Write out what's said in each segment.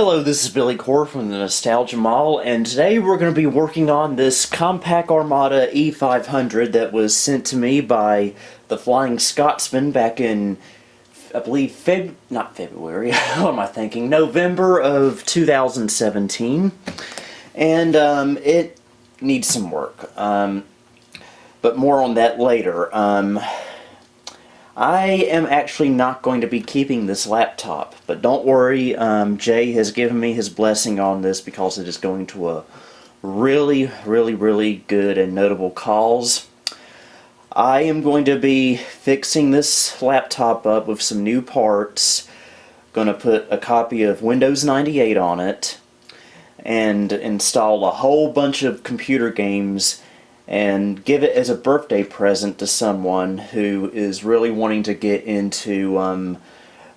Hello, this is Billy Core from the Nostalgia Mall, and today we're going to be working on this Compact Armada E500 that was sent to me by the Flying Scotsman back in, I believe, not February, what am I thinking, November of 2017, and it needs some work, but more on that later. I am actually not going to be keeping this laptop, but don't worry, Jay has given me his blessing on this because it is going to a really good and notable cause. I am going to be fixing this laptop up with some new parts, going to put a copy of Windows 98 on it, and install a whole bunch of computer games and give it as a birthday present to someone who is really wanting to get into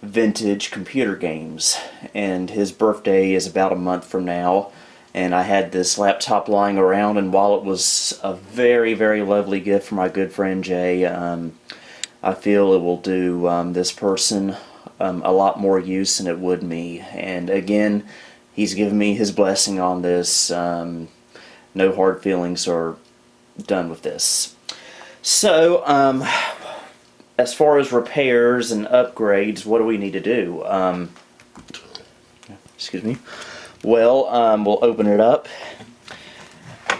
vintage computer games. And his birthday is about a month from now, and I had this laptop lying around, and while it was a very lovely gift from my good friend Jay, I feel it will do this person a lot more use than it would me. And again, he's given me his blessing on this. No hard feelings are done with this. So, as far as repairs and upgrades, what do we need to do? Excuse me. Well, we'll open it up,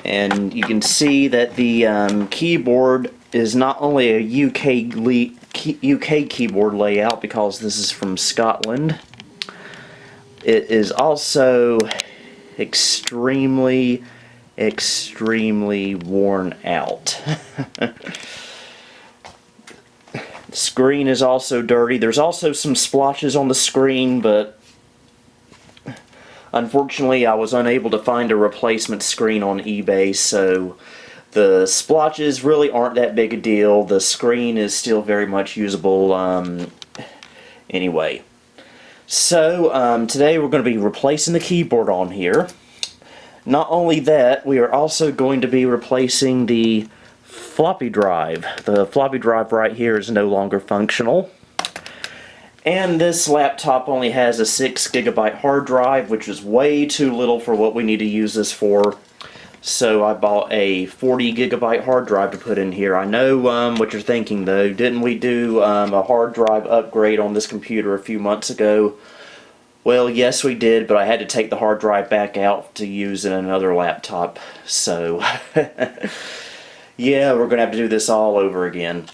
and you can see that the keyboard is not only a UK keyboard layout because this is from Scotland. It is also extremely worn out. The screen is also dirty. There's also some splotches on the screen, but unfortunately I was unable to find a replacement screen on eBay, so the splotches really aren't that big a deal. The screen is still very much usable anyway. So today we're going to be replacing the keyboard on here. Not only that, we are also going to be replacing the floppy drive. The floppy drive right here is no longer functional. And this laptop only has a 6 GB hard drive, which is way too little for what we need to use this for. So I bought a 40 GB hard drive to put in here. I know what you're thinking though. Didn't we do a hard drive upgrade on this computer a few months ago? Well, yes we did, but I had to take the hard drive back out to use in another laptop, so yeah, we're going to have to do this all over again.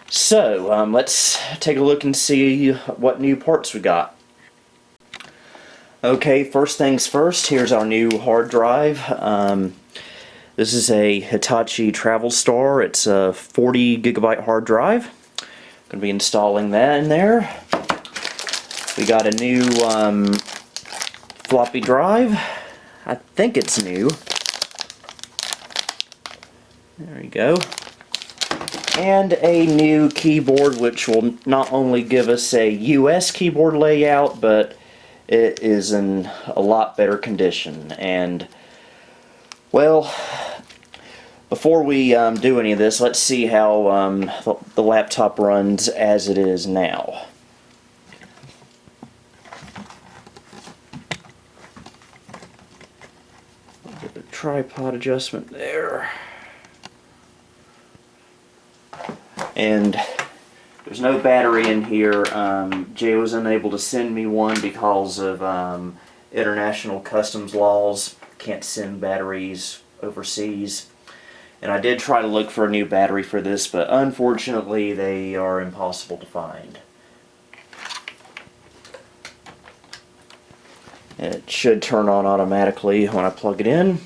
So, let's take a look and see what new parts we got. Okay, first things first, here's our new hard drive. This is a Hitachi Travel Star. It's a 40 GB hard drive. Going to be installing that in there. We got a new floppy drive. I think it's new. There we go. And a new keyboard, which will not only give us a US keyboard layout, but it is in a lot better condition. And, well, before we do any of this, let's see how the laptop runs as it is now. Tripod adjustment there, and there's no battery in here. Jay was unable to send me one because of international customs laws. Can't send batteries overseas, and I did try to look for a new battery for this, but unfortunately they are impossible to find. It should turn on automatically when I plug it in.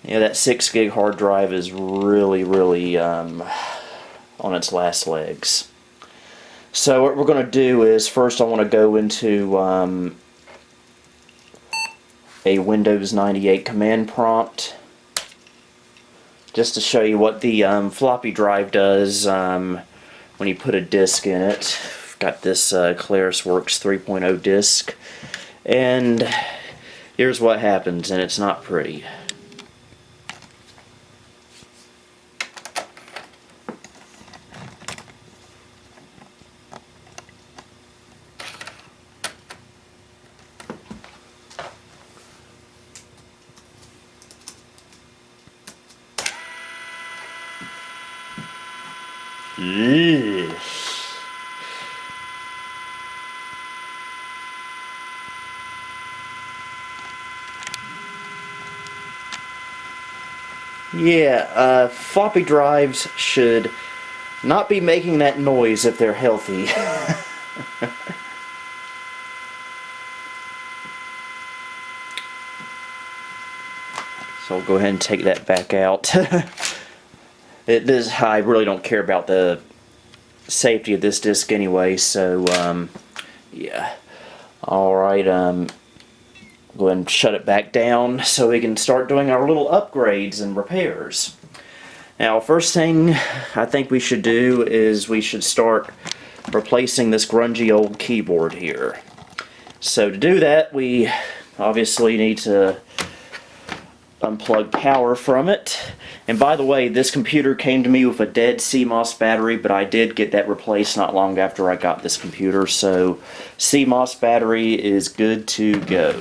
Yeah, that 6 gig hard drive is really on its last legs. So what we're going to do is, first I want to go into a Windows 98 command prompt, just to show you what the floppy drive does when you put a disk in it. Got this ClarisWorks 3.0 disk, and here's what happens, and it's not pretty. Yeah, floppy drives should not be making that noise if they're healthy. So I'll go ahead and take that back out. I really don't care about the safety of this disc anyway, so yeah. Alright, go ahead and shut it back down so we can start doing our little upgrades and repairs. Now, first thing I think we should do is we should start replacing this grungy old keyboard here. So to do that, we obviously need to unplug power from it. And by the way, this computer came to me with a dead CMOS battery, but I did get that replaced not long after I got this computer, so CMOS battery is good to go.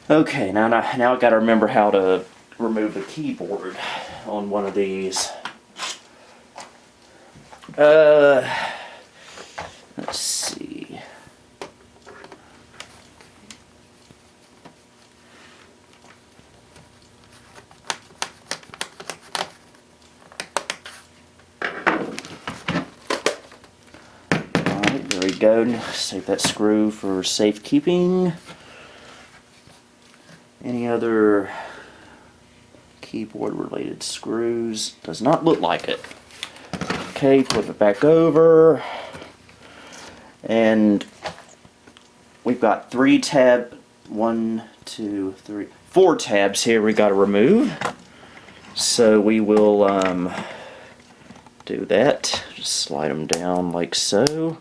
Okay, now I gotta remember how to remove the keyboard on one of these. Let's see. Alright, there we go. Save that screw for safekeeping. Any other keyboard related screws? Does not look like it. Okay, flip it back over. And we've got 4 tabs here we got to remove. So we will do that. Just slide them down like so.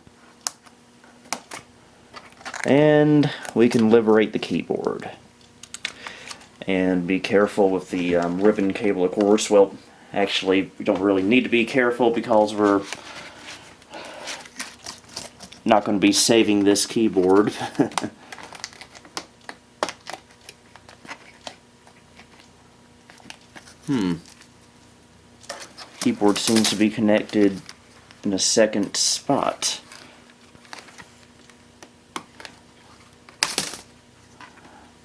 And we can liberate the keyboard. And be careful with the ribbon cable, of course. Well, actually, we don't really need to be careful because we're not going to be saving this keyboard. Keyboard seems to be connected in a second spot.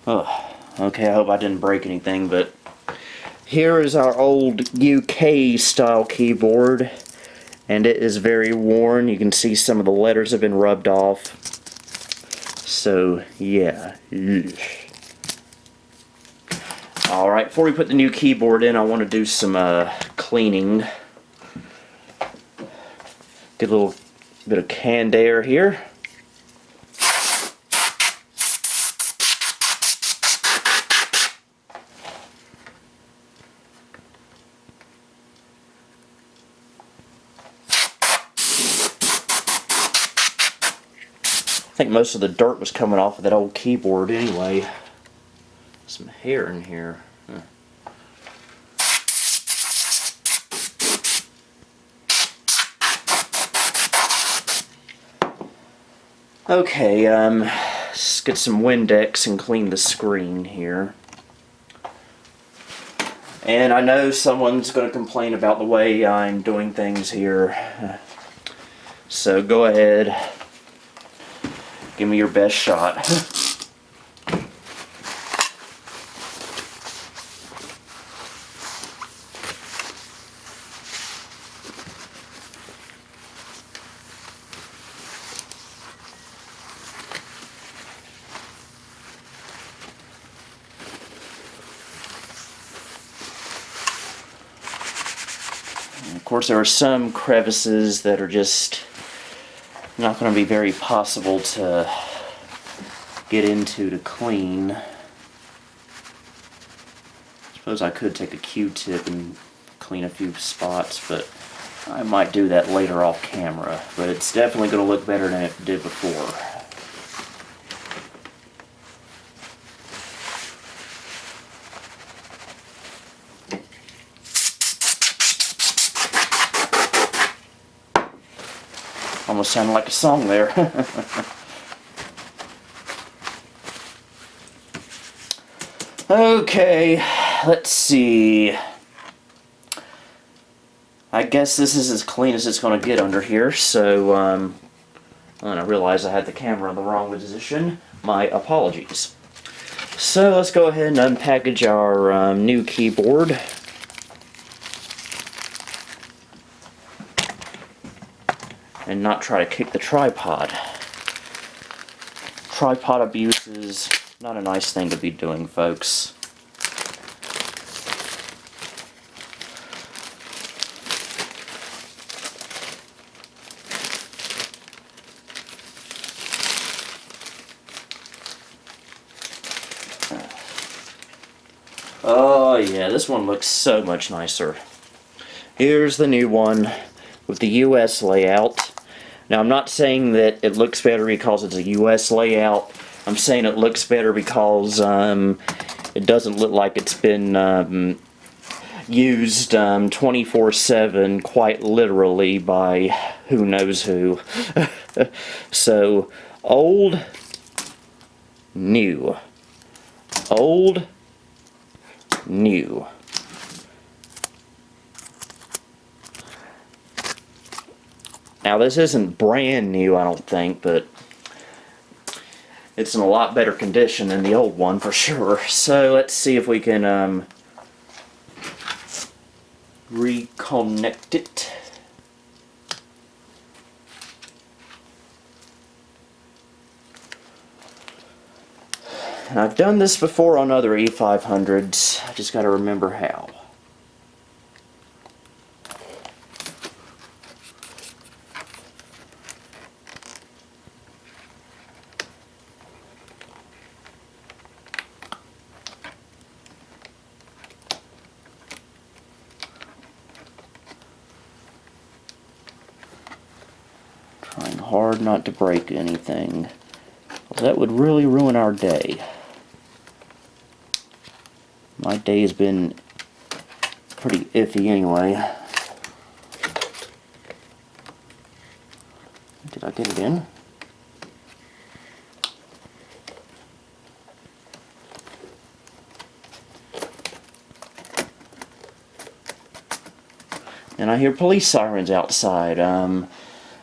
Oh. Okay, I hope I didn't break anything, but here is our old UK style keyboard, and it is very worn. You can see some of the letters have been rubbed off. So, yeah. Alright, before we put the new keyboard in, I want to do some cleaning. Get a little bit of canned air here. I think most of the dirt was coming off of that old keyboard anyway. Some hair in here. Okay, let's get some Windex and clean the screen here. And I know someone's going to complain about the way I'm doing things here. So go ahead. Give me your best shot. Of course, there are some crevices that are just not going to be very possible to get into to clean. I suppose I could take a Q-tip and clean a few spots, but I might do that later off camera. But it's definitely going to look better than it did before. Almost sounded like a song there. Okay, let's see. I guess this is as clean as it's going to get under here, so and I realized I had the camera in the wrong position. My apologies. So let's go ahead and unpackage our new keyboard. And not try to kick the tripod. Tripod abuse is not a nice thing to be doing, folks. Oh yeah, this one looks so much nicer. Here's the new one with the US layout. Now, I'm not saying that it looks better because it's a US layout. I'm saying it looks better because it doesn't look like it's been used 24/7, quite literally, by who knows who. So, old, new. Old, new. Now, this isn't brand new, I don't think, but it's in a lot better condition than the old one for sure. So let's see if we can reconnect it. And I've done this before on other E500s. I just got to remember how. Trying hard not to break anything. Well, that would really ruin our day. My day has been pretty iffy anyway. Did I get it in? And I hear police sirens outside.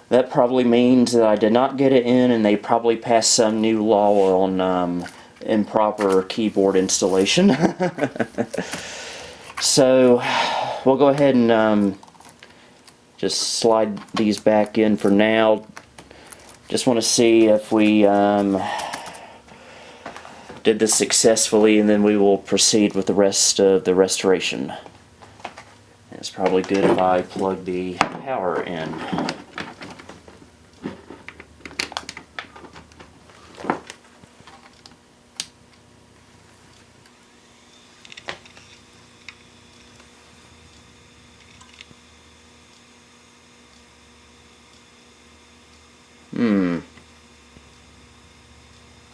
That probably means that I did not get it in, and they probably passed some new law on improper keyboard installation. So we'll go ahead and just slide these back in for now. Just want to see if we did this successfully, and then we will proceed with the rest of the restoration. It's probably good if I plug the power in.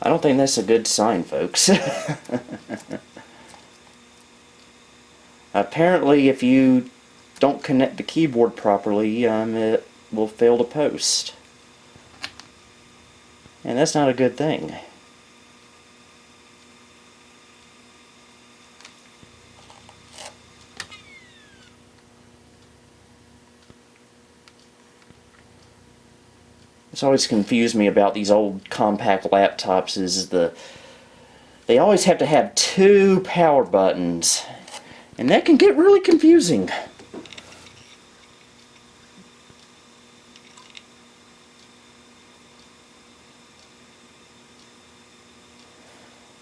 I don't think that's a good sign, folks. Apparently, if you don't connect the keyboard properly, it will fail to post. And that's not a good thing. What's always confused me about these old compact laptops is they always have to have two power buttons, and that can get really confusing.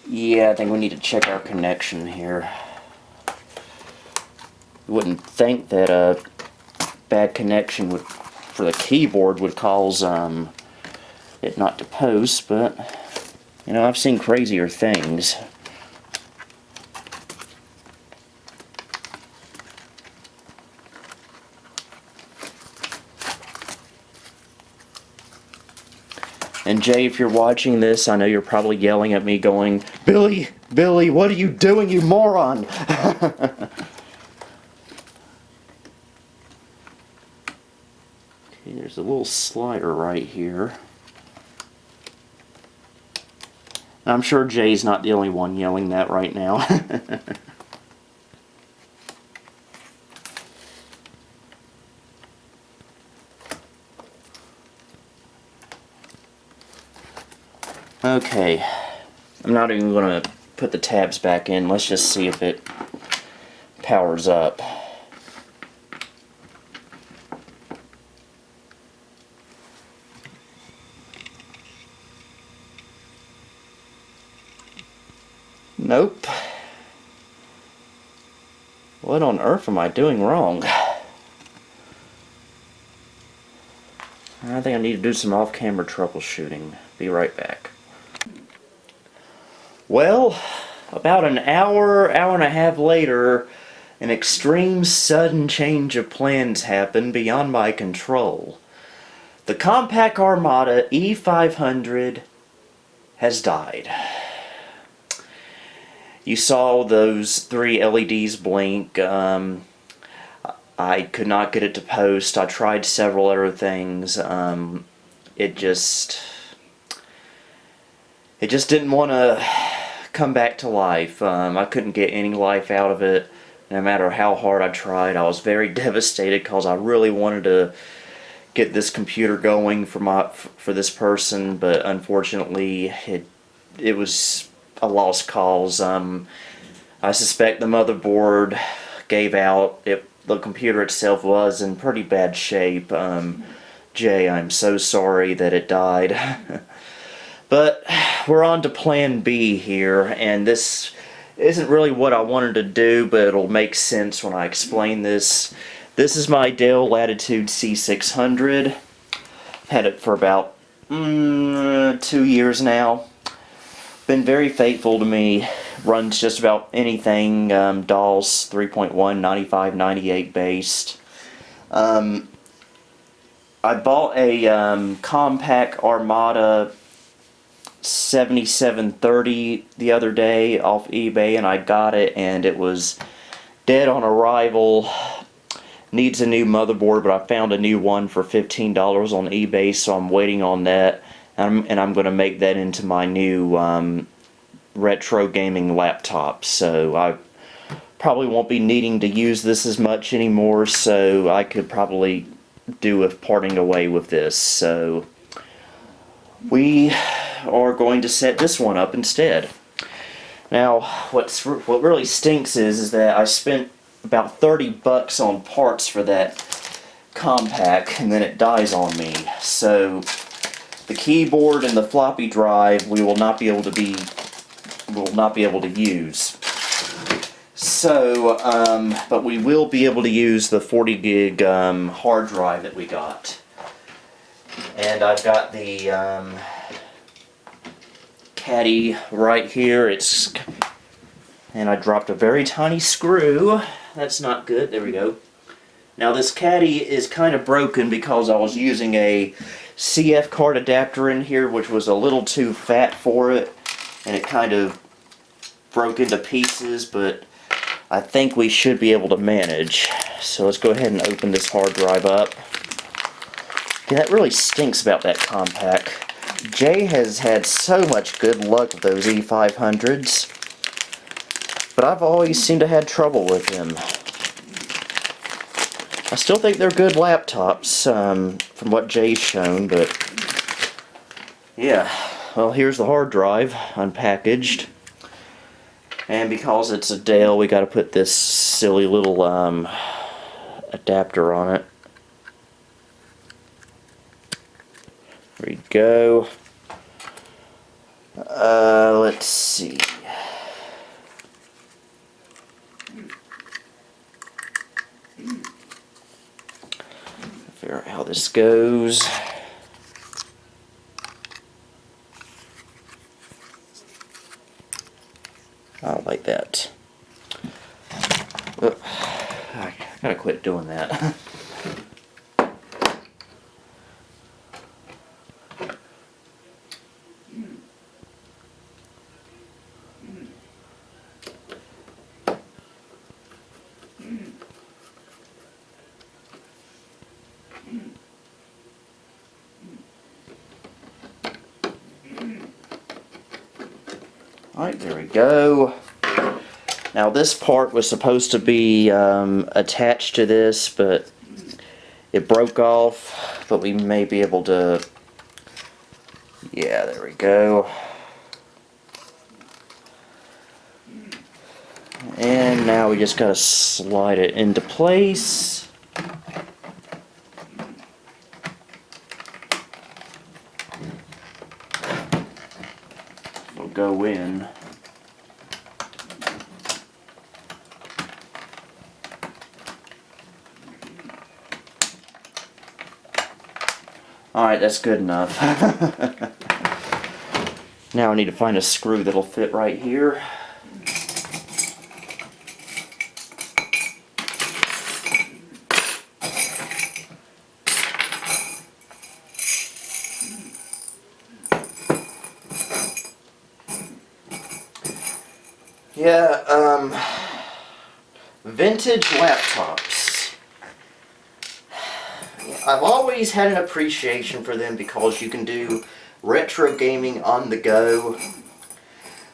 Yeah, I think we need to check our connection here. You wouldn't think that a bad connection for the keyboard would cause it not to post, but you know, I've seen crazier things. And Jay, if you're watching this, I know you're probably yelling at me going, Billy, what are you doing, you moron? Okay, there's a little slider right here. And I'm sure Jay's not the only one yelling that right now. Okay, I'm not even going to put the tabs back in. Let's just see if it powers up. Nope. What on earth am I doing wrong? I think I need to do some off-camera troubleshooting. Be right back. Well, about an hour and a half later, an extreme sudden change of plans happened beyond my control. The Compaq Armada E500 has died. You saw those 3 LEDs blink. I could not get it to post. I tried several other things. It just didn't want to come back to life. I couldn't get any life out of it, no matter how hard I tried. I was very devastated because I really wanted to get this computer going for this person, but unfortunately it was a lost cause. I suspect the motherboard gave out. The computer itself was in pretty bad shape. Jay, I'm so sorry that it died. But we're on to plan B here, and this isn't really what I wanted to do, but it'll make sense when I explain this. This is my Dell Latitude C600. Had it for about 2 years now. Been very faithful to me. Runs just about anything, DOS 3.1, 95, 98 based. I bought a Compaq Armada 7730 the other day off eBay, and I got it, and it was dead on arrival. Needs a new motherboard, but I found a new one for $15 on eBay, so I'm waiting on that, and I'm going to make that into my new retro gaming laptop. So I probably won't be needing to use this as much anymore, so I could probably do with parting away with this. So we are going to set this one up instead. Now, what really stinks is that I spent about $30 on parts for that Compaq, and then it dies on me. So the keyboard and the floppy drive we will not be able to use. So, but we will be able to use the 40 gig hard drive that we got. And I've got the caddy right here. And I dropped a very tiny screw. That's not good. There we go. Now this caddy is kind of broken because I was using a CF card adapter in here, which was a little too fat for it, and it kind of broke into pieces, but I think we should be able to manage. So let's go ahead and open this hard drive up. Yeah, that really stinks about that Compaq. Jay has had so much good luck with those E500s, but I've always seemed to have trouble with them. I still think they're good laptops, from what Jay's shown, but yeah. Well, here's the hard drive, unpackaged. And because it's a Dell, we got to put this silly little adapter on it. There we go. Let's see. Figure out how this goes. I like that. I gotta quit doing that. Alright, there we go. Now this part was supposed to be attached to this, but it broke off, but we may be able to, Yeah, there we go. And now we just gotta slide it into place. It'll go in. Alright, that's good enough. Now I need to find a screw that'll fit right here. Yeah, vintage laptops. I've always had an appreciation for them because you can do retro gaming on the go.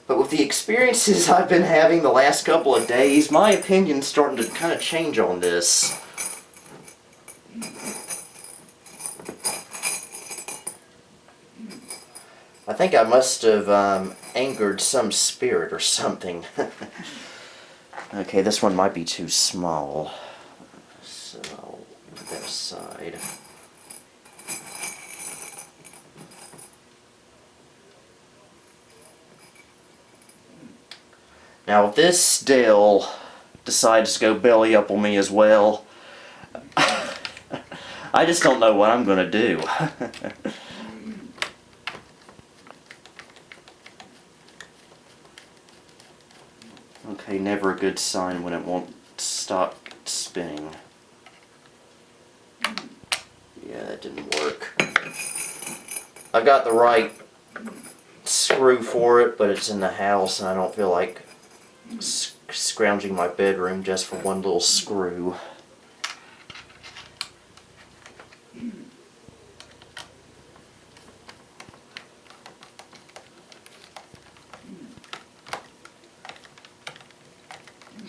But with the experiences I've been having the last couple of days, my opinion's starting to kind of change on this. I think I must have angered some spirit or something. Okay, this one might be too small, so I'll put that aside. Now, if this Dell decides to go belly up on me as well, I just don't know what I'm going to do. Okay, never a good sign when it won't stop spinning. Yeah, that didn't work. I've got the right screw for it, but it's in the house and I don't feel like scrounging my bedroom just for one little screw.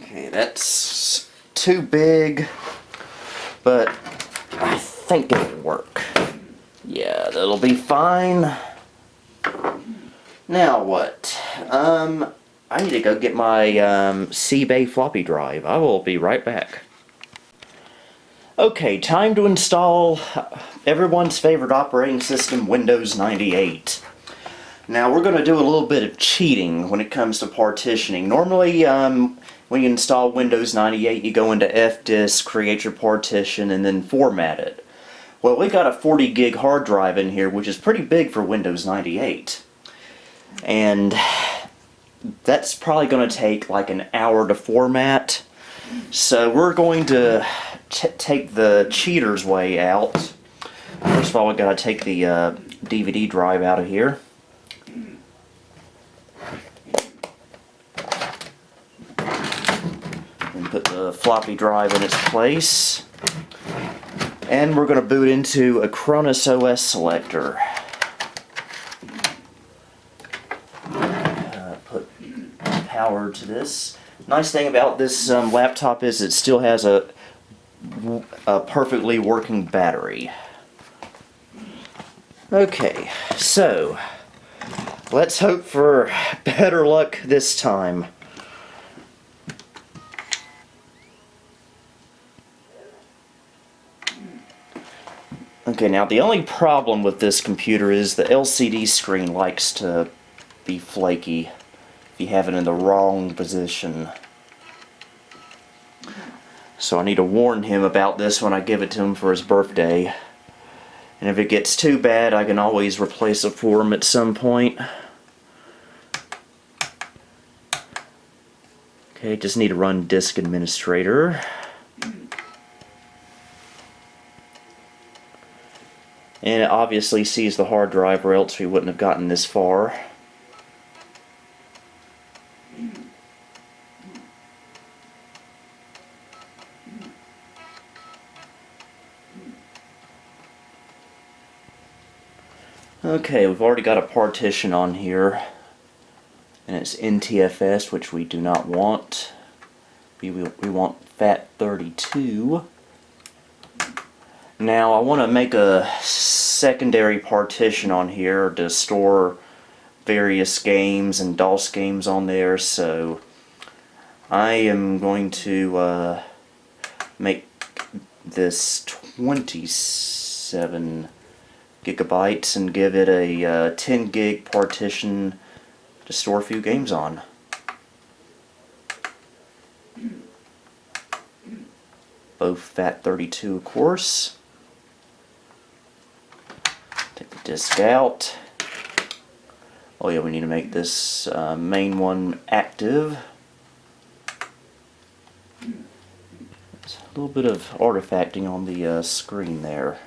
Okay, that's too big, but I think it'll work. Yeah, that'll be fine. Now what? I need to go get my C-Bay floppy drive. I will be right back. Okay, time to install everyone's favorite operating system, Windows 98. Now we're going to do a little bit of cheating when it comes to partitioning. Normally, when you install Windows 98, you go into Fdisk, create your partition, and then format it. Well, we got a 40 gig hard drive in here, which is pretty big for Windows 98. And that's probably going to take like an hour to format. So we're going to take the cheater's way out. First of all, we've got to take the DVD drive out of here. And put the floppy drive in its place. And we're going to boot into a Cronus OS selector. Put power to this. Nice thing about this laptop is it still has a perfectly working battery. Okay, so let's hope for better luck this time. Okay, now the only problem with this computer is the LCD screen likes to be flaky if you have it in the wrong position. So I need to warn him about this when I give it to him for his birthday. And if it gets too bad, I can always replace it for him at some point. Okay, just need to run Disk Administrator. And it obviously sees the hard drive, or else we wouldn't have gotten this far. Okay, we've already got a partition on here, and it's NTFS, which we do not want. We want FAT32. Now I want to make a secondary partition on here to store various games and DOS games on there, so I am going to make this 27 gigabytes and give it a 10 gig partition to store a few games on. Both FAT32, of course. Take the disk out. Oh yeah, we need to make this main one active. There's a little bit of artifacting on the screen there.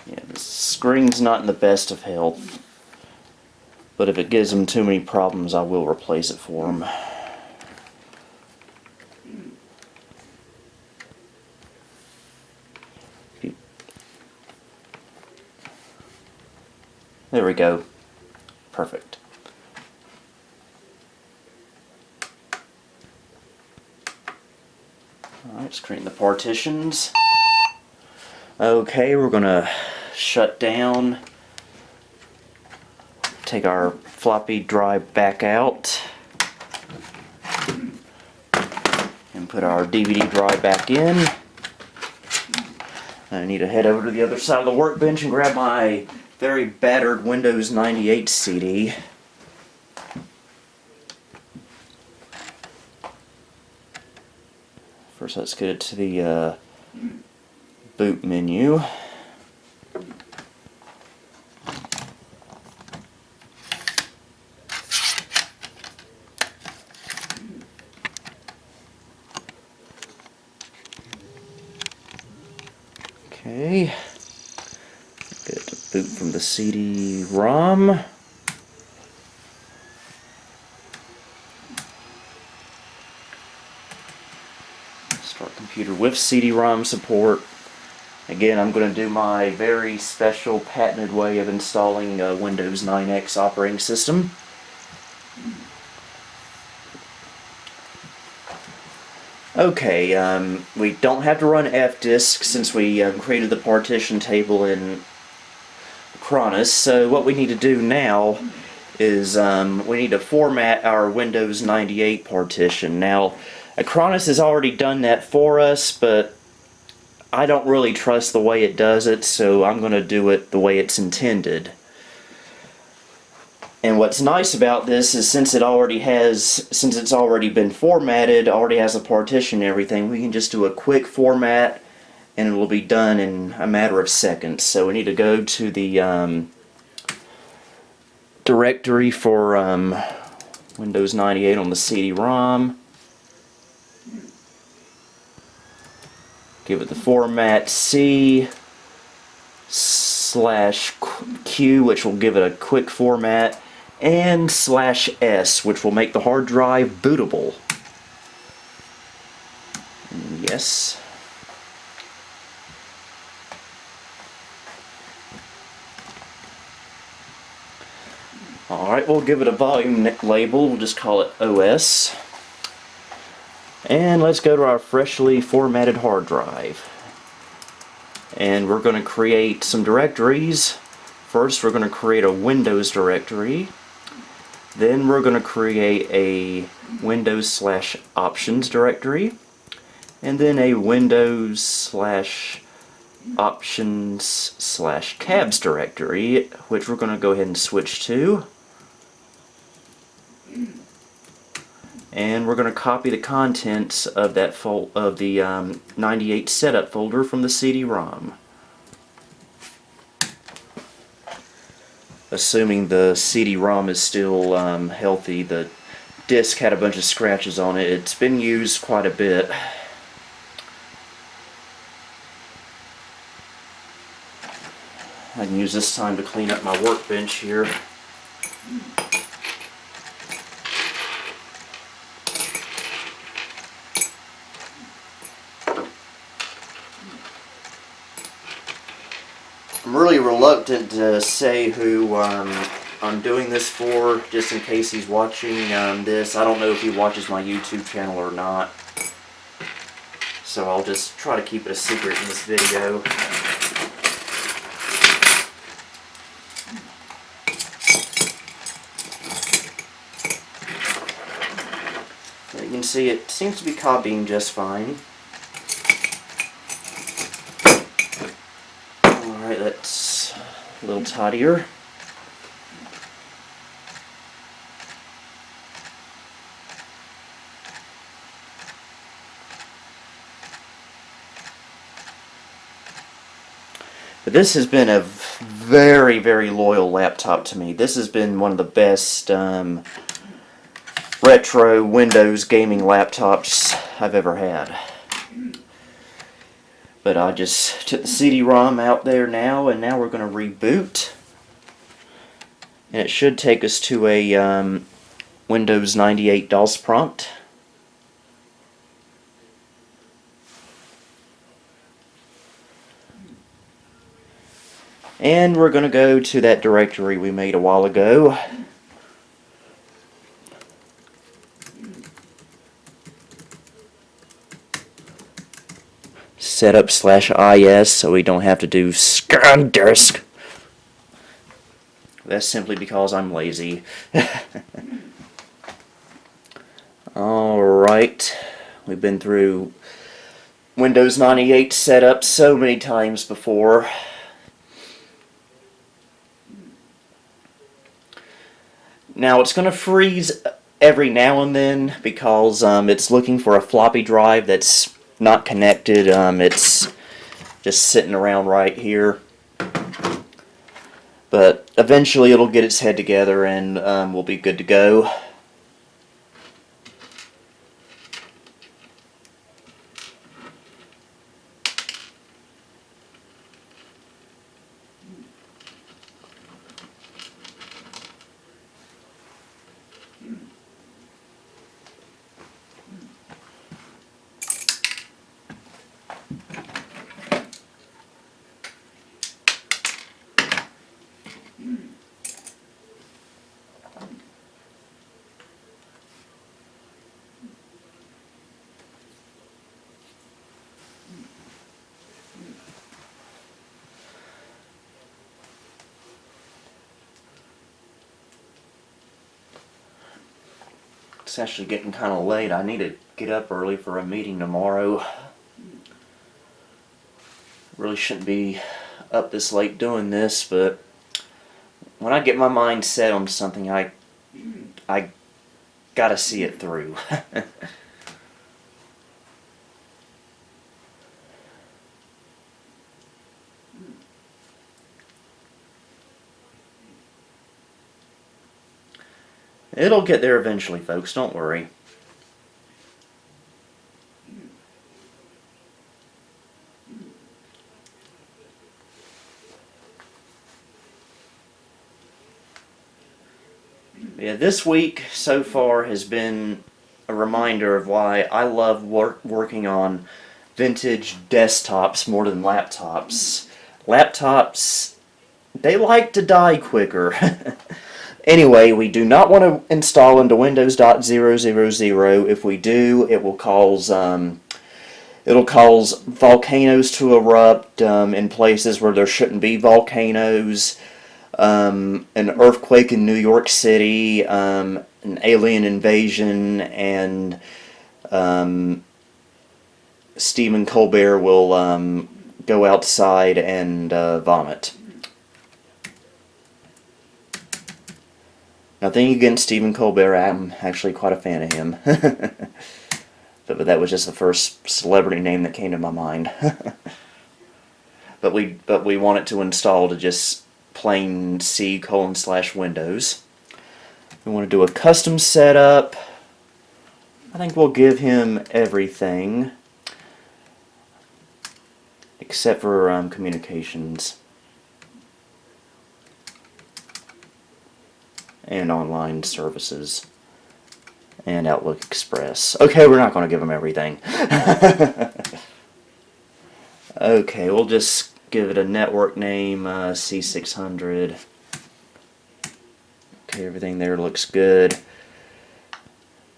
Yeah, the screen's not in the best of health, but if it gives them too many problems, I will replace it for them. There we go. Perfect. Alright, just creating the partitions. Okay, we're gonna shut down. Take our floppy drive back out. And put our DVD drive back in. I need to head over to the other side of the workbench and grab my very battered Windows 98 CD. First, let's get it to the boot menu. Okay. Get it to boot from the CD-ROM. Start computer with CD-ROM support. Again, I'm going to do my very special patented way of installing a Windows 9X operating system. Okay, we don't have to run fdisk since we created the partition table in Acronis, so what we need to do now is we need to format our Windows 98 partition. Now, Acronis has already done that for us, but I don't really trust the way it does it, so I'm going to do it the way it's intended. And what's nice about this is since it's already been formatted, already has a partition and everything, we can just do a quick format and it will be done in a matter of seconds. So we need to go to the directory for Windows 98 on the CD-ROM. Give it the format C/Q, which will give it a quick format, and /S, which will make the hard drive bootable. And yes. Alright, we'll give it a volume label. We'll just call it OS. And let's go to our freshly formatted hard drive. And we're going to create some directories. First, we're going to create a Windows directory. Then we're going to create a Windows/Options directory. And then a Windows/Options/Cabs directory, which we're going to go ahead and switch to. And we're going to copy the contents of that of the 98 setup folder from the CD-ROM. Assuming the CD-ROM is still healthy. The disk had a bunch of scratches on it. It's been used quite a bit. I can use this time to clean up my workbench here. I'm really reluctant to say who I'm doing this for, just in case he's watching this. I don't know if he watches my YouTube channel or not. so I'll just try to keep it a secret in this video. You can see it seems to be copying just fine. Alright, that's a little tidier. But this has been a very, very loyal laptop to me. This has been one of the best retro Windows gaming laptops I've ever had. But I just took the CD-ROM out there now, and now we're going to reboot. And it should take us to a Windows 98 DOS prompt. And we're going to go to that directory we made a while ago. Setup/is, so we don't have to do scan disk. That's simply because I'm lazy. Alright, we've been through Windows 98 setup so many times before. Now it's going to freeze every now and then because it's looking for a floppy drive that's not connected. It's just sitting around right here. But eventually it'll get its head together and we'll be good to go. It's actually getting kind of late. I need to get up early for a meeting tomorrow. Really shouldn't be up this late doing this, but when I get my mind set on something, I gotta see it through. It'll get there eventually, folks, don't worry. Yeah, this week so far has been a reminder of why I love working on vintage desktops more than laptops. Laptops, they like to die quicker. Anyway, we do not want to install into Windows.000. If we do, it will cause it'll cause volcanoes to erupt in places where there shouldn't be volcanoes. An earthquake in New York City, an alien invasion, and Stephen Colbert will go outside and vomit. Nothing against Stephen Colbert. I'm actually quite a fan of him. but that was just the first celebrity name that came to my mind. but we want it to install to just plain C:/Windows. We want to do a custom setup. I think we'll give him everything except for communications and online services and Outlook Express. Okay, we're not going to give him everything. Okay, we'll just give it a network name, C600. Okay, everything there looks good.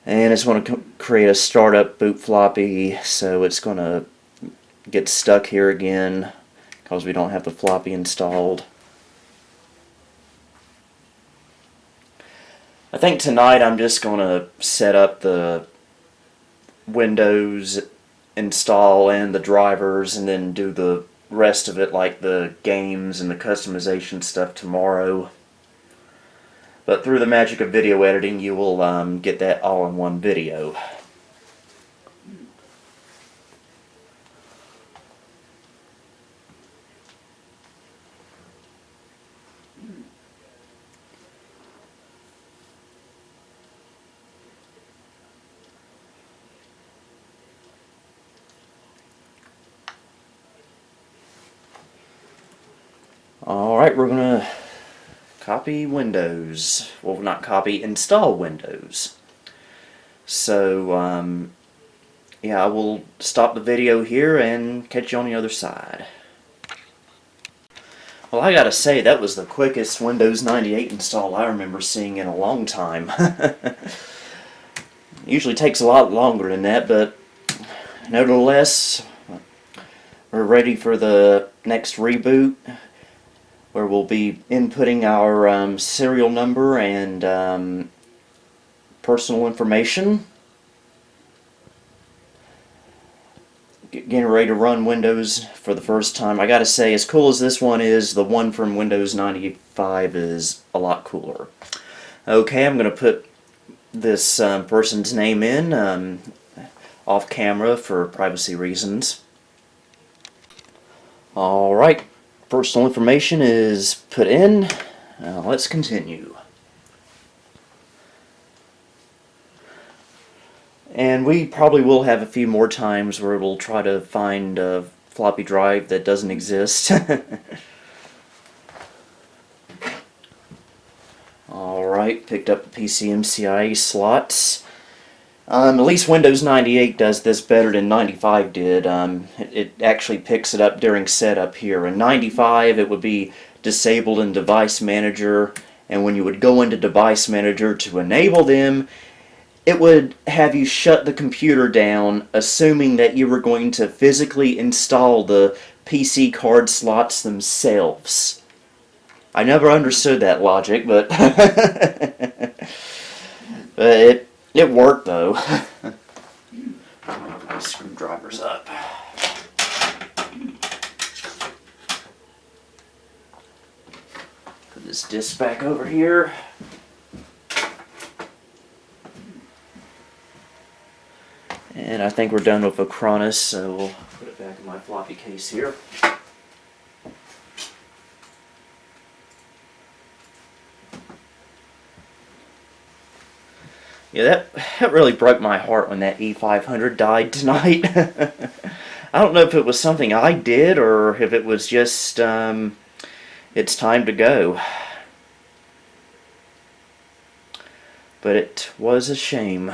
And it's going to create a startup boot floppy, so it's going to get stuck here again because we don't have the floppy installed. I think tonight I'm just going to set up the Windows install and the drivers, and then do the rest of it, like the games and the customization stuff, tomorrow. But through the magic of video editing, you will get that all in one video. Alright, we're going to copy Windows. Well, not copy, install Windows. So, yeah, I will stop the video here and catch you on the other side. Well, I gotta say, that was the quickest Windows 98 install I remember seeing in a long time. Usually takes a lot longer than that, but nevertheless, we're ready for the next reboot, where we'll be inputting our serial number and personal information. Getting ready to run Windows for the first time. I gotta say, as cool as this one is, the one from Windows 95 is a lot cooler. Okay, I'm going to put this person's name in off camera for privacy reasons. Alright, personal information is put in. Let's continue. And we probably will have a few more times where we'll try to find a floppy drive that doesn't exist. Alright, picked up the PCMCIe slots. At least Windows 98 does this better than 95 did. It actually picks it up during setup here. In 95 it would be disabled in Device Manager, and when you would go into Device Manager to enable them, it would have you shut the computer down, assuming that you were going to physically install the PC card slots themselves. I never understood that logic, but but it worked though. Put my screwdrivers up. Put this disc back over here. And I think we're done with Acronis, so we'll put it back in my floppy case here. Yeah, that really broke my heart when that E500 died tonight. I don't know if it was something I did or if it was just it's time to go. But it was a shame.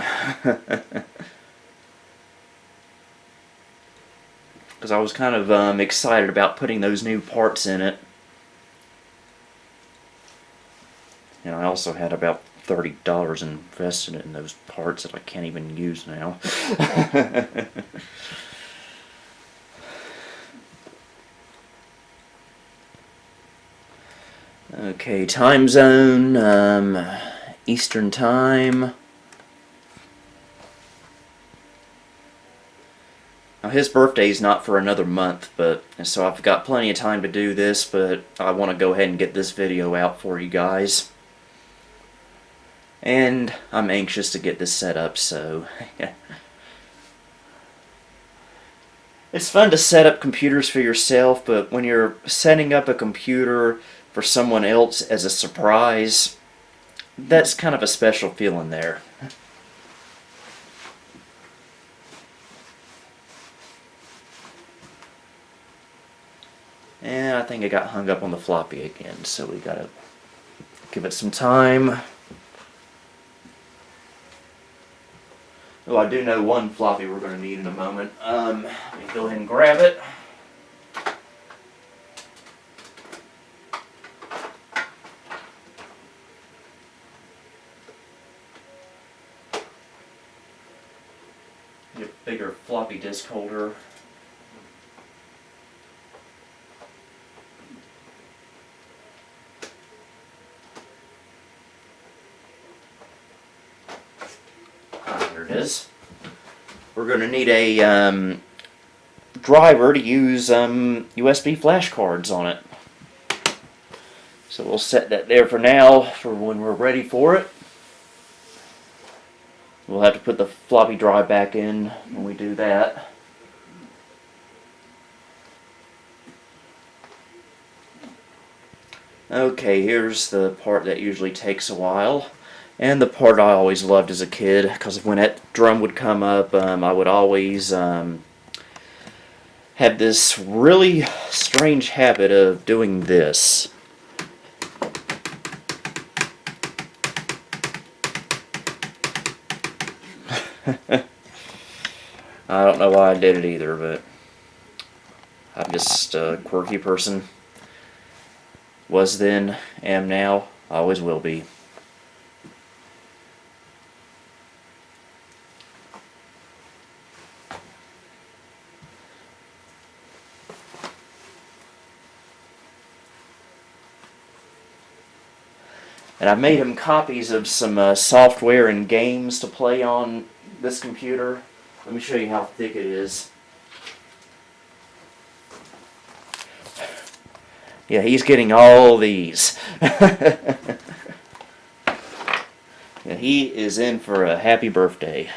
Because I was kind of excited about putting those new parts in it. And I also had about $30 invested in those parts that I can't even use now. Okay, time zone, Eastern Time. Now his birthday's not for another month, so I've got plenty of time to do this, but I want to go ahead and get this video out for you guys. And I'm anxious to get this set up, so it's fun to set up computers for yourself, but when you're setting up a computer for someone else as a surprise, that's kind of a special feeling there. And I think I got hung up on the floppy again, so we gotta give it some time. Oh, I do know one floppy we're going to need in a moment. Let me go ahead and grab it. Get a bigger floppy disk holder. Here it is. We're going to need a driver to use USB flash cards on it. So we'll set that there for now for when we're ready for it. We'll have to put the floppy drive back in when we do that. Okay, here's the part that usually takes a while. And the part I always loved as a kid, because when that drum would come up, I would always have this really strange habit of doing this. I don't know why I did it either, but I'm just a quirky person. Was then, am now, always will be. And I've made him copies of some software and games to play on this computer. Let me show you how thick it is. Yeah, he's getting all these. Yeah, he is in for a happy birthday.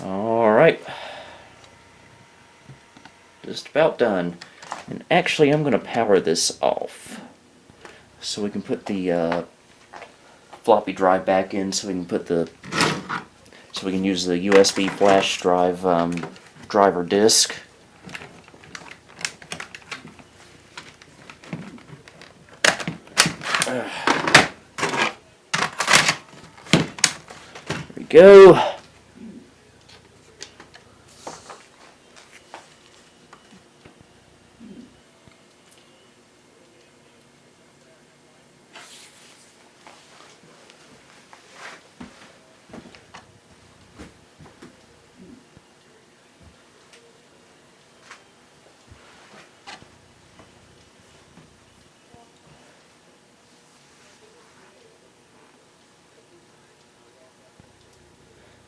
Alright, just about done. And actually I'm going to power this off so we can put the floppy drive back in, so we can use the USB flash drive driver disk. There we go.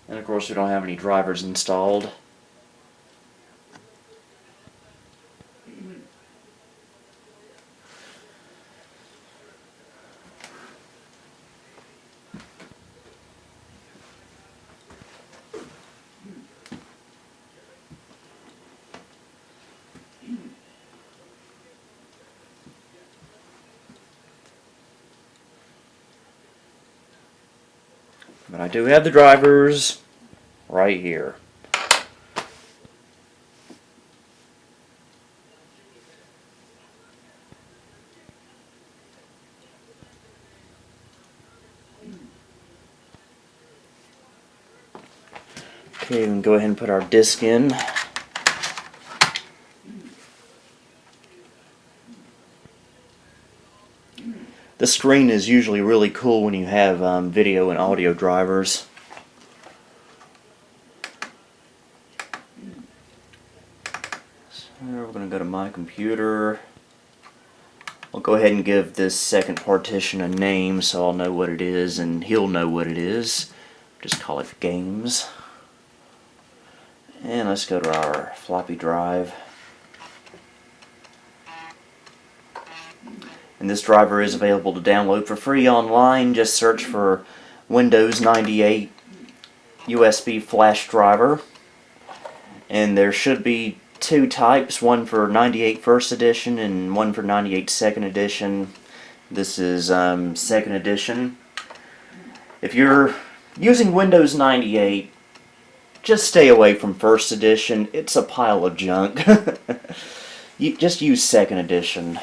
And of course we don't have any drivers installed. But I do have the drivers right here. Okay, we can go ahead and put our disc in. The screen is usually really cool when you have video and audio drivers. So we're going to go to my computer. I'll go ahead and give this second partition a name so I'll know what it is and he'll know what it is. Just call it games. And let's go to our floppy drive. And this driver is available to download for free online. Just search for Windows 98 USB flash driver. And there should be two types, one for 98 first edition and one for 98 second edition. This is second edition. If you're using Windows 98, just stay away from first edition. It's a pile of junk. You just use second edition.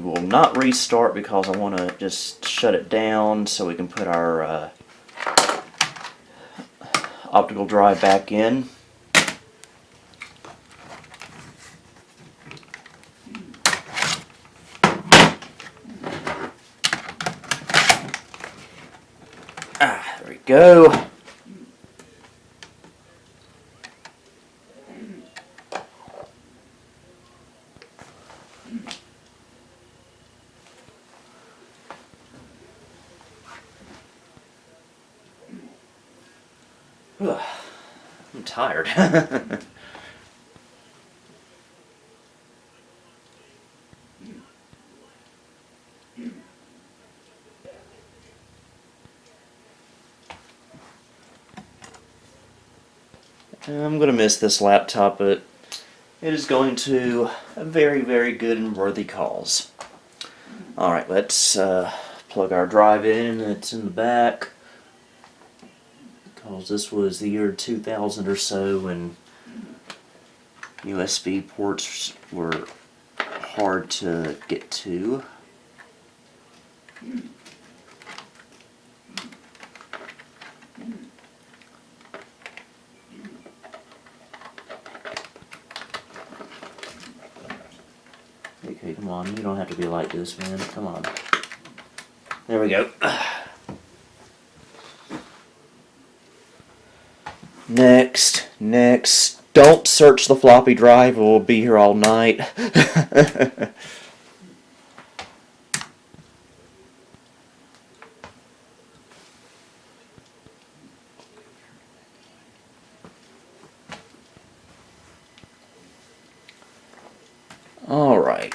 will not restart because I want to just shut it down so we can put our optical drive back in. There we go. I'm tired. I'm going to miss this laptop, but it is going to a very, very good and worthy cause. Alright, let's plug our drive in. It's in the back. Because this was the year 2000 or so when USB ports were hard to get to. Okay, come on, you don't have to be like this, man. Come on. There we go. Next. Don't search the floppy drive, we'll be here all night. Alright.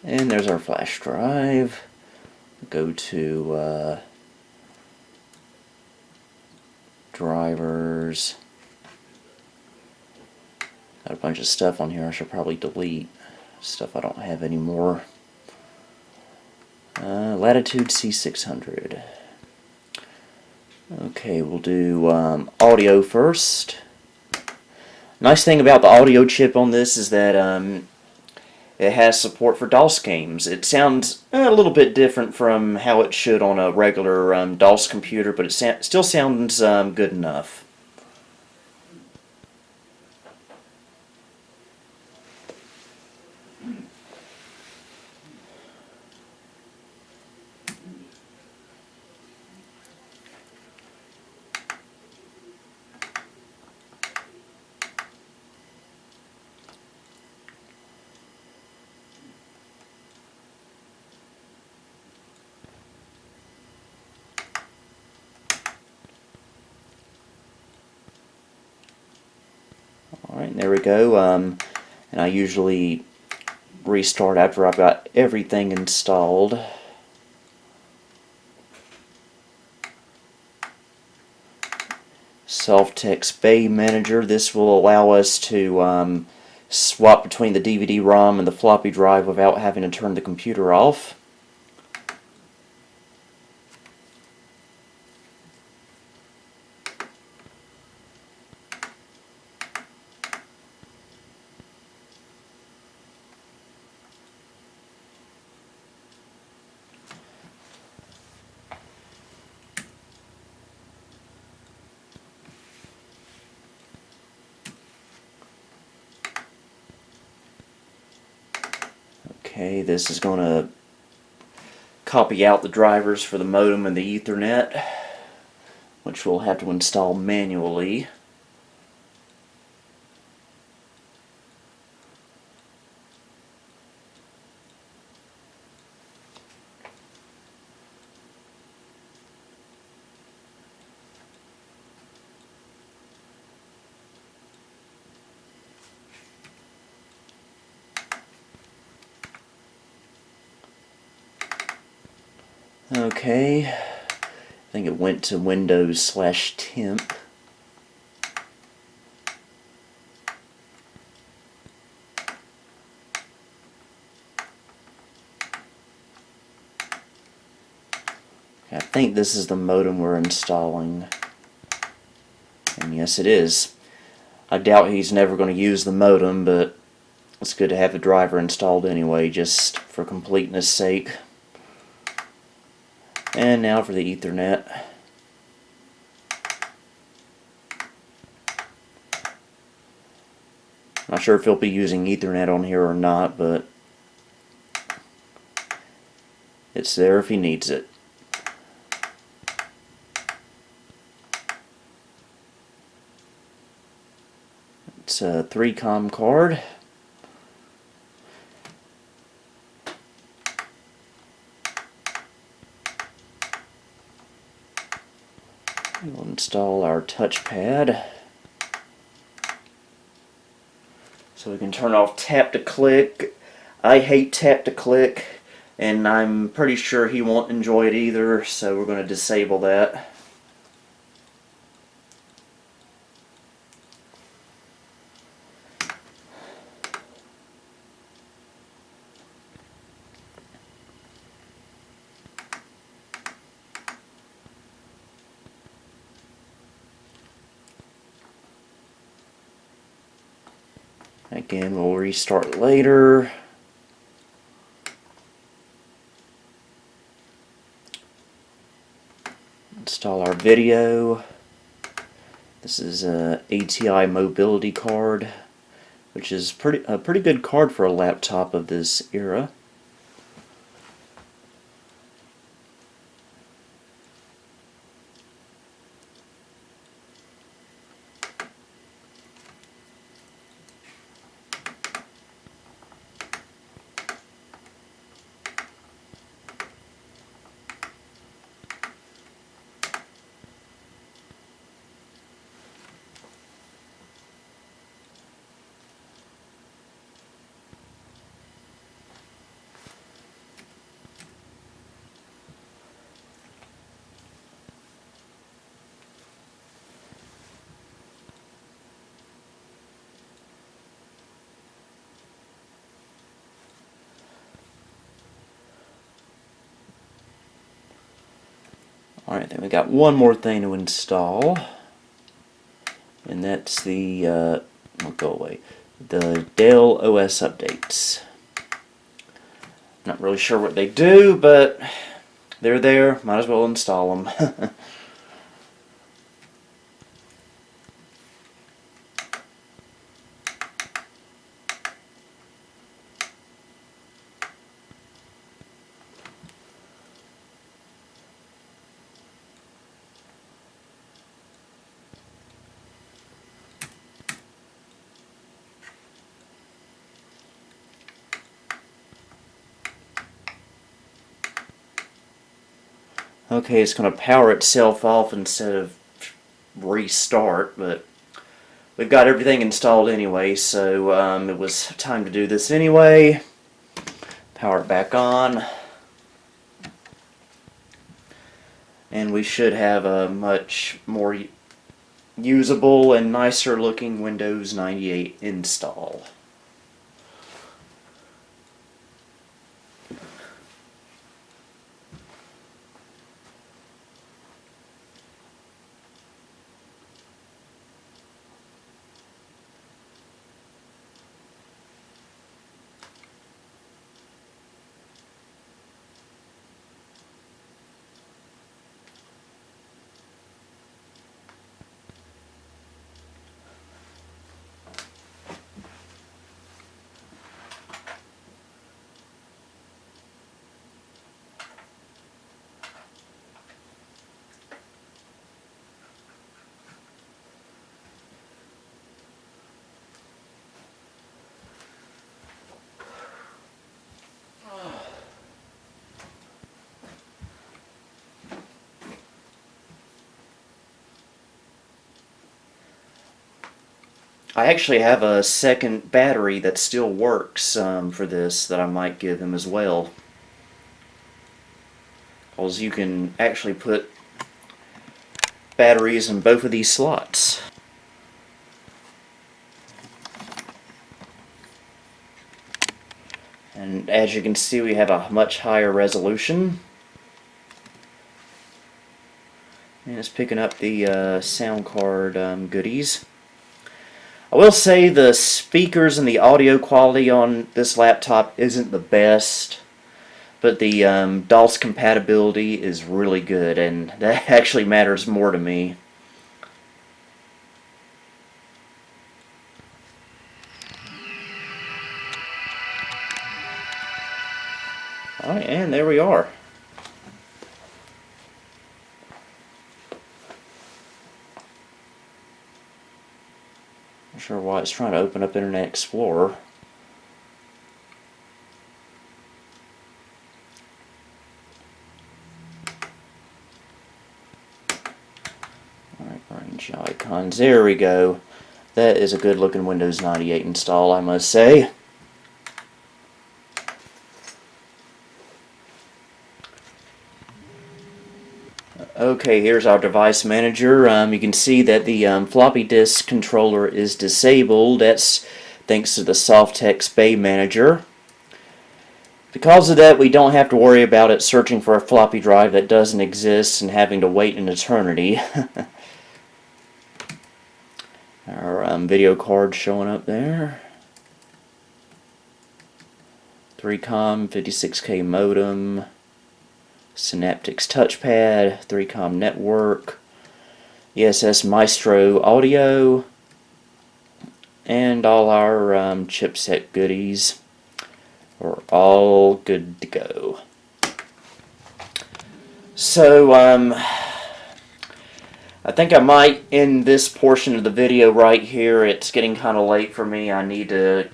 And there's our flash drive. Go to drivers. Got a bunch of stuff on here I should probably delete. Stuff I don't have anymore. Latitude C600. Okay, we'll do audio first. Nice thing about the audio chip on this is that it has support for DOS games. It sounds a little bit different from how it should on a regular DOS computer, but it still sounds good enough. Alright, there we go. And I usually restart after I've got everything installed. Self-Text Bay Manager. This will allow us to swap between the DVD-ROM and the floppy drive without having to turn the computer off. Okay, this is going to copy out the drivers for the modem and the Ethernet, which we'll have to install manually. Okay, I think it went to Windows/temp. I think this is the modem we're installing. And yes, it is. I doubt he's never going to use the modem, but it's good to have the driver installed anyway, just for completeness sake. And now for the Ethernet. Not sure if he'll be using Ethernet on here or not, but it's there if he needs it. It's a 3-COM card. We'll install our touchpad. So we can turn off tap to click. I hate tap to click, and I'm pretty sure he won't enjoy it either, so we're going to disable that. Again, we'll restart later. Install our video. This is a ATI mobility card, which is a pretty good card for a laptop of this era. Alright, then we got one more thing to install, and that's the, oh, go away, the Dell OS updates. Not really sure what they do, but they're there, might as well install them. Okay, it's going to power itself off instead of restart, but we've got everything installed anyway, so it was time to do this anyway. Power it back on. And we should have a much more usable and nicer looking Windows 98 install. I actually have a second battery that still works for this that I might give him as well. Because you can actually put batteries in both of these slots. And as you can see, we have a much higher resolution. And it's picking up the sound card goodies. I I will say the speakers and the audio quality on this laptop isn't the best, but the DOS compatibility is really good, and that actually matters more to me. Alright, and there we are. Not sure why it's trying to open up Internet Explorer. Alright, range icons. There we go. That is a good looking Windows 98 install, I must say. Okay, here's our device manager. You can see that the floppy disk controller is disabled. That's thanks to the Softex Bay Manager. Because of that, we don't have to worry about it searching for a floppy drive that doesn't exist and having to wait an eternity. Our video card showing up there. 3COM 56K modem. Synaptics Touchpad, 3COM network, ESS Maestro audio, and all our chipset goodies. We're all good to go. So, I think I might end this portion of the video right here. It's getting kind of late for me. I need to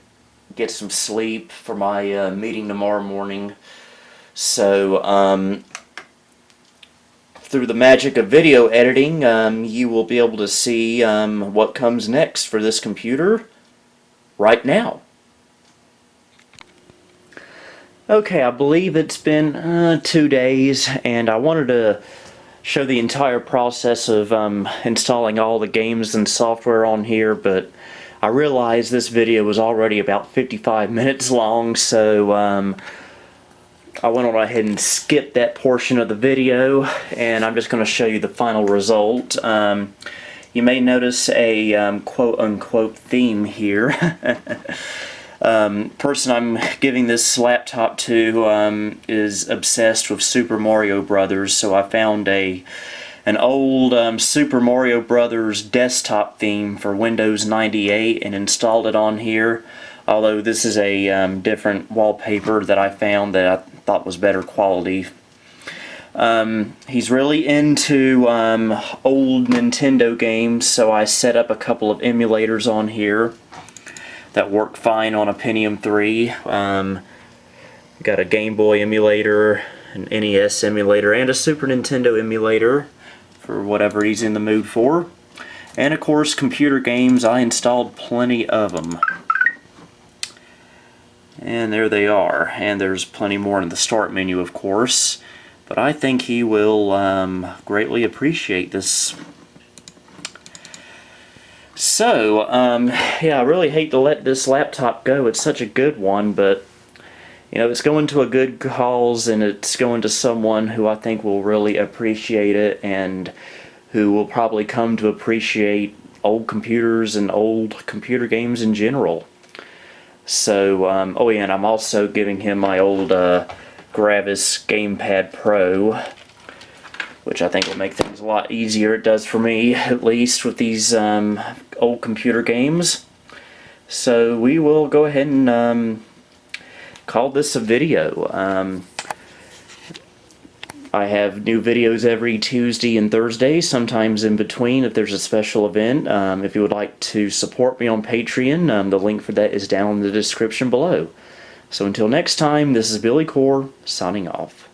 get some sleep for my meeting tomorrow morning. So, through the magic of video editing, you will be able to see what comes next for this computer right now. Okay, I believe it's been 2 days, and I wanted to show the entire process of installing all the games and software on here, but I realized this video was already about 55 minutes long, so I went on ahead and skipped that portion of the video, and I'm just going to show you the final result. You may notice a quote-unquote theme here. Person I'm giving this laptop to is obsessed with Super Mario Brothers, so I found an old Super Mario Brothers desktop theme for Windows 98 and installed it on here. Although this is a different wallpaper that I found that I thought was better quality. He's really into old Nintendo games, so I set up a couple of emulators on here that work fine on a Pentium 3. Got a Game Boy emulator, an NES emulator, and a Super Nintendo emulator for whatever he's in the mood for. And of course, computer games, I installed plenty of them. And there they are, and there's plenty more in the start menu, of course, but I think he will greatly appreciate this. So, yeah, I really hate to let this laptop go. It's such a good one, but you know, it's going to a good cause, and it's going to someone who I think will really appreciate it, and who will probably come to appreciate old computers and old computer games in general. So, oh yeah, and I'm also giving him my old Gravis Gamepad Pro, which I think will make things a lot easier. It does for me, at least, with these old computer games. So we will go ahead and call this a video. I have new videos every Tuesday and Thursday, sometimes in between if there's a special event. If you would like to support me on Patreon, the link for that is down in the description below. So until next time, this is Billy Core, signing off.